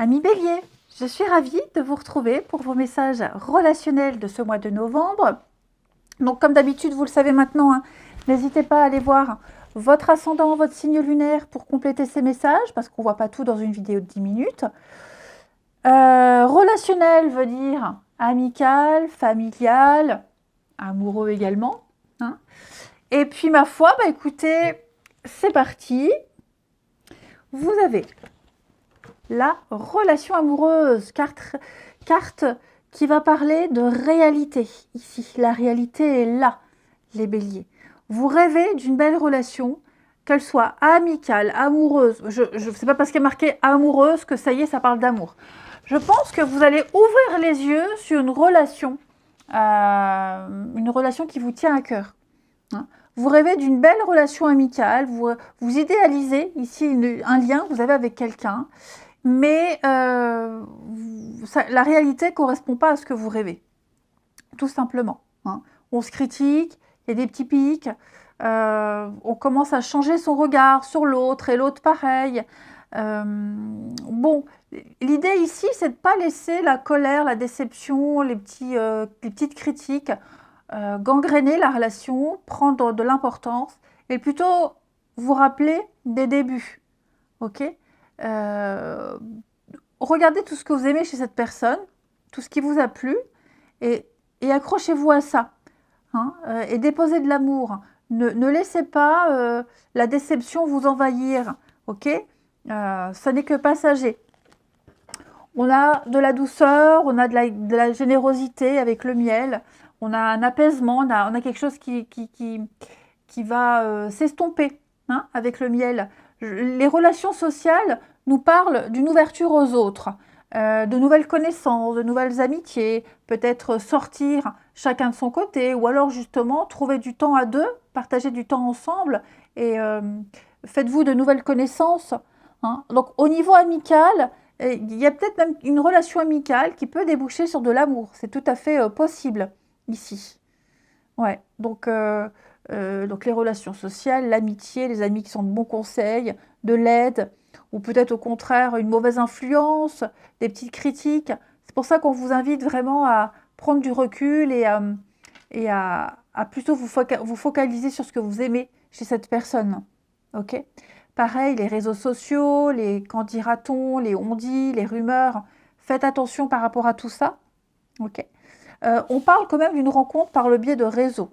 Amis Bélier, je suis ravie de vous retrouver pour vos messages relationnels de ce mois de novembre. Donc comme d'habitude, vous le savez maintenant, hein, n'hésitez pas à aller voir votre ascendant, votre signe lunaire pour compléter ces messages, parce qu'on ne voit pas tout dans une vidéo de 10 minutes. Relationnel veut dire amical, familial, amoureux également. Hein. Et puis ma foi, écoutez, c'est parti. Vous avez la relation amoureuse, carte qui va parler de réalité. Ici, la réalité est là, les béliers. Vous rêvez d'une belle relation, qu'elle soit amicale, amoureuse. Je ne sais pas parce qu'il y a marqué amoureuse que ça y est, ça parle d'amour. Je pense que vous allez ouvrir les yeux sur une relation qui vous tient à cœur. Hein. Vous rêvez d'une belle relation amicale, vous idéalisez ici un lien que vous avez avec quelqu'un, mais la réalité ne correspond pas à ce que vous rêvez, tout simplement. Hein. On se critique, il y a des petits pics, on commence à changer son regard sur l'autre et l'autre pareil. Bon, l'idée ici, c'est de ne pas laisser la colère, la déception, les petites critiques gangréner la relation, prendre de l'importance et plutôt vous rappeler des débuts. Ok ? Regardez tout ce que vous aimez chez cette personne, tout ce qui vous a plu et accrochez-vous à ça. Hein, et déposez de l'amour. Ne laissez pas la déception vous envahir. Ok ? Ça n'est que passager. On a de la douceur, on a de la générosité avec le miel, on a un apaisement, on a quelque chose qui va s'estomper hein, avec le miel. Les relations sociales nous parlent d'une ouverture aux autres, de nouvelles connaissances, de nouvelles amitiés, peut-être sortir chacun de son côté, ou alors justement trouver du temps à deux, partager du temps ensemble, et faites-vous de nouvelles connaissances. Hein. Donc au niveau amical, il y a peut-être même une relation amicale qui peut déboucher sur de l'amour. C'est tout à fait possible ici. Ouais, donc les relations sociales, l'amitié, les amis qui sont de bons conseils, de l'aide, ou peut-être au contraire une mauvaise influence, des petites critiques. C'est pour ça qu'on vous invite vraiment à prendre du recul et à plutôt vous focaliser sur ce que vous aimez chez cette personne. Ok ? Pareil, les réseaux sociaux, les qu'en dira-t-on, les on-dit, les rumeurs, faites attention par rapport à tout ça. Ok ? On parle quand même d'une rencontre par le biais de réseaux.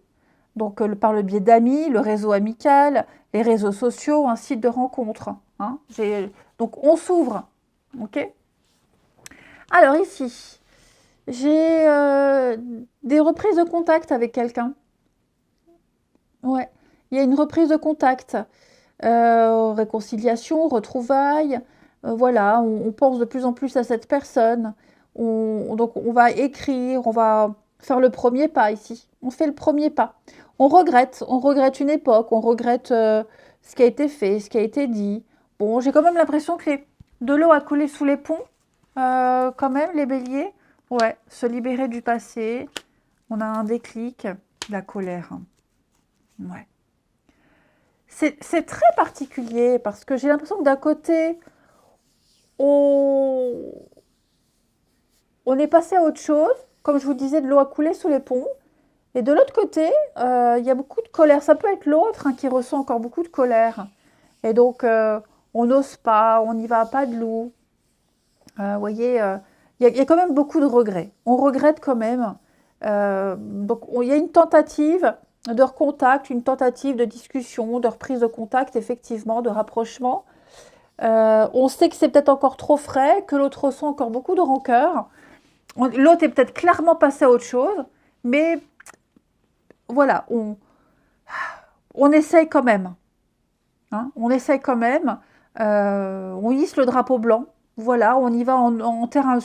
Donc par le biais d'amis, le réseau amical, les réseaux sociaux, un site de rencontre. Hein. Donc on s'ouvre. Ok ? Alors ici, j'ai des reprises de contact avec quelqu'un. Ouais, il y a une reprise de contact. Réconciliation, retrouvailles, voilà, on pense de plus en plus à cette personne. Donc on va écrire, on va faire le premier pas ici. On fait le premier pas. On regrette une époque, on regrette ce qui a été fait, ce qui a été dit. Bon, j'ai quand même l'impression que de l'eau a coulé sous les ponts, quand même, les béliers. Ouais, se libérer du passé, on a un déclic, la colère. Ouais. C'est très particulier parce que j'ai l'impression que d'un côté, on est passé à autre chose. Comme je vous disais, de l'eau a coulé sous les ponts. Et de l'autre côté, il y a beaucoup de colère. Ça peut être l'autre hein, qui ressent encore beaucoup de colère. Et donc, on n'ose pas, on n'y va pas de loup. Vous voyez, il y a quand même beaucoup de regrets. On regrette quand même. Donc, il y a une tentative de recontact, une tentative de discussion, de reprise de contact, effectivement, de rapprochement. On sait que c'est peut-être encore trop frais, que l'autre ressent encore beaucoup de rancœur. L'autre est peut-être clairement passé à autre chose, mais voilà, on essaye quand même. Hein, on essaye quand même. On hisse le drapeau blanc. Voilà, on y va en terrain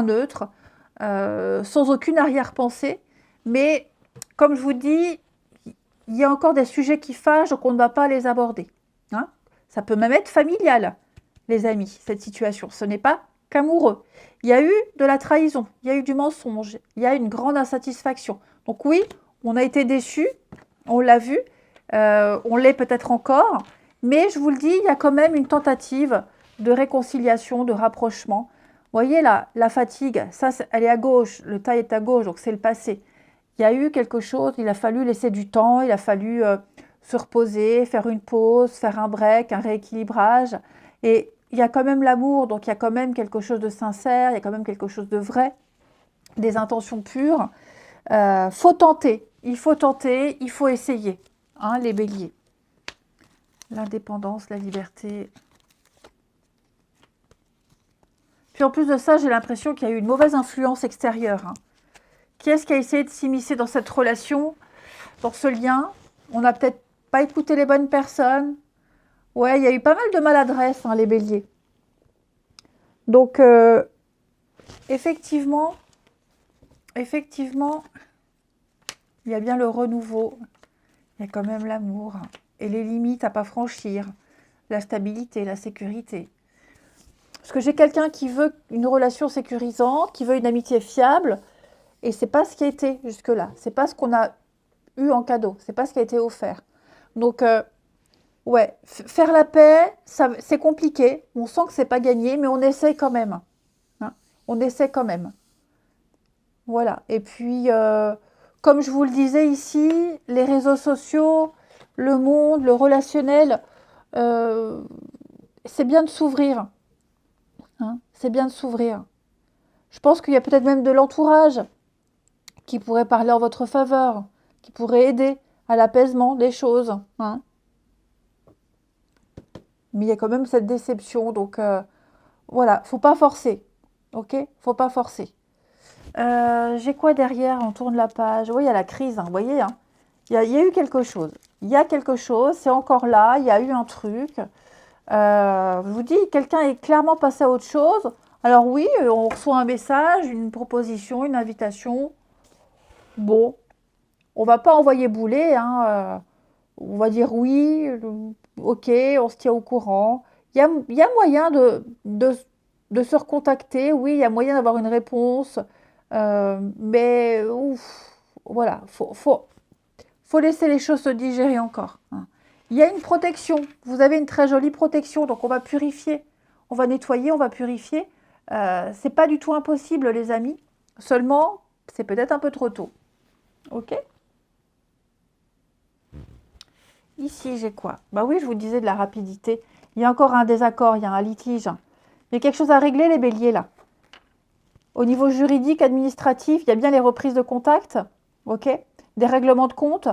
neutre, sans aucune arrière-pensée. Mais, comme je vous dis, il y a encore des sujets qui fâchent, donc on ne va pas les aborder. Hein. Ça peut même être familial, les amis, cette situation. Ce n'est pas qu'amoureux. Il y a eu de la trahison, il y a eu du mensonge, il y a une grande insatisfaction. Donc oui, on a été déçus, on l'a vu, on l'est peut-être encore, mais je vous le dis, il y a quand même une tentative de réconciliation, de rapprochement. voyez là, la fatigue, ça, elle est à gauche, le taille est à gauche, donc c'est le passé. Il y a eu quelque chose, il a fallu laisser du temps, il a fallu se reposer, faire une pause, faire un break, un rééquilibrage. Et il y a quand même l'amour, donc il y a quand même quelque chose de sincère, il y a quand même quelque chose de vrai, des intentions pures. Il faut tenter, il faut essayer, hein, les béliers. L'indépendance, la liberté. Puis en plus de ça, j'ai l'impression qu'il y a eu une mauvaise influence extérieure. Hein. Qui est-ce qui a essayé de s'immiscer dans cette relation, dans ce lien? On n'a peut-être pas écouté les bonnes personnes. Ouais, il y a eu pas mal de maladresse, hein, les béliers. Donc, effectivement, il y a bien le renouveau. Il y a quand même l'amour et les limites à pas franchir, la stabilité, la sécurité. Parce que j'ai quelqu'un qui veut une relation sécurisante, qui veut une amitié fiable, et c'est pas ce qui a été jusque-là. C'est pas ce qu'on a eu en cadeau. C'est pas ce qui a été offert. Donc, ouais, faire la paix, c'est compliqué. On sent que c'est pas gagné, mais on essaie quand même. Hein. On essaie quand même. Voilà. Et puis, comme je vous le disais ici, les réseaux sociaux, le monde, le relationnel, c'est bien de s'ouvrir. Hein. C'est bien de s'ouvrir. Je pense qu'il y a peut-être même de l'entourage qui pourrait parler en votre faveur, qui pourrait aider à l'apaisement des choses. Hein. Mais il y a quand même cette déception, donc voilà, faut pas forcer, ok? Faut pas forcer. J'ai quoi derrière? On tourne la page. Oui, il y a la crise, hein, vous voyez, hein. Il y a eu quelque chose. Il y a quelque chose, c'est encore là, il y a eu un truc. Je vous dis, quelqu'un est clairement passé à autre chose. Alors oui, on reçoit un message, une proposition, une invitation. Bon, on va pas envoyer bouler, hein, on va dire oui, ok, on se tient au courant. Il y a moyen de se recontacter, oui, il y a moyen d'avoir une réponse, mais ouf, voilà, faut laisser les choses se digérer encore. Hein. Il y a une protection, vous avez une très jolie protection, donc on va purifier, on va nettoyer, on va purifier. C'est pas du tout impossible, les amis, seulement c'est peut-être un peu trop tôt. Ok? Ici, j'ai quoi? Bah oui, je vous disais de la rapidité. Il y a encore un désaccord, il y a un litige. Il y a quelque chose à régler, les béliers, là. Au niveau juridique, administratif, il y a bien les reprises de contact, ok? Des règlements de compte.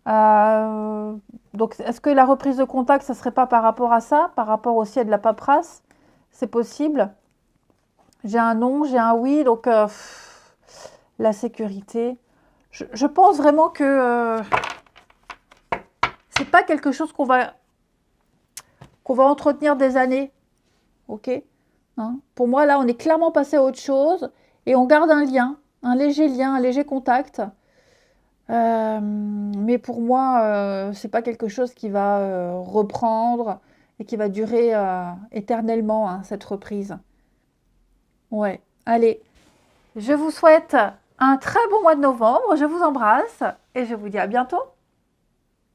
Donc, est-ce que la reprise de contact, ça ne serait pas par rapport à ça, par rapport aussi à de la paperasse? C'est possible. J'ai un non, j'ai un oui, donc la sécurité. Je pense vraiment que c'est pas quelque chose qu'on va entretenir des années, ok? Hein. Pour moi, là, on est clairement passé à autre chose et on garde un lien, un léger contact. Mais pour moi, c'est pas quelque chose qui va reprendre et qui va durer éternellement, hein, cette reprise. Ouais, allez, je vous souhaite un très bon mois de novembre, je vous embrasse et je vous dis à bientôt.